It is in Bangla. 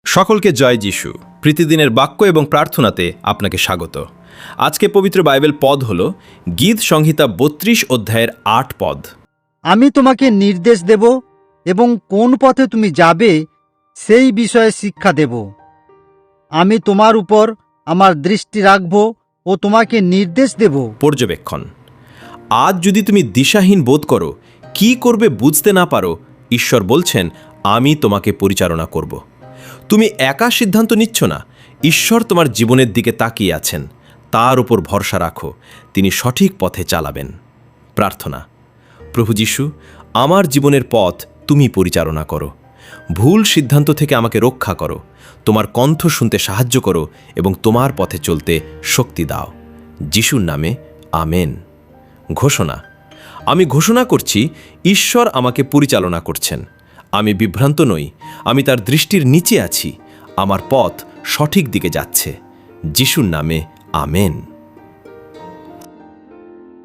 সকলকে জয় যিশু। প্রতিদিনের বাক্য এবং প্রার্থনাতে আপনাকে স্বাগত। আজকে পবিত্র বাইবেল পদ হল গীত সংহিতা ৩২ অধ্যায়ের ৮ পদ। আমি তোমাকে নির্দেশ দেব এবং কোন পথে তুমি যাবে সেই বিষয়ে শিক্ষা দেব। আমি তোমার উপর আমার দৃষ্টি রাখব ও তোমাকে নির্দেশ দেব। পর্যবেক্ষণ: আজ যদি তুমি দিশাহীন বোধ করো, কি করবে বুঝতে না পারো, ঈশ্বর বলছেন, আমি তোমাকে পরিচালনা করব। তুমি একা সিদ্ধান্ত নিচ্ছ না, ঈশ্বর তোমার জীবনের দিকে তাকিয়ে আছেন। তার উপর ভরসা রাখো, তিনি সঠিক পথে চালাবেন। প্রার্থনা: প্রভু যিশু, আমার জীবনের পথ তুমি পরিচালনা করো। ভুল সিদ্ধান্ত থেকে আমাকে রক্ষা করো। তোমার কণ্ঠ শুনতে সাহায্য করো এবং তোমার পথে চলতে শক্তি দাও। যিশুর নামে আমেন। ঘোষণা: আমি ঘোষণা করছি, ঈশ্বর আমাকে পরিচালনা করছেন। আমি বিভ্রান্ত নই, আমি তার দৃষ্টির নিচে আছি। আমার পথ সঠিক দিকে যাচ্ছে। যিশুর নামে আমেন।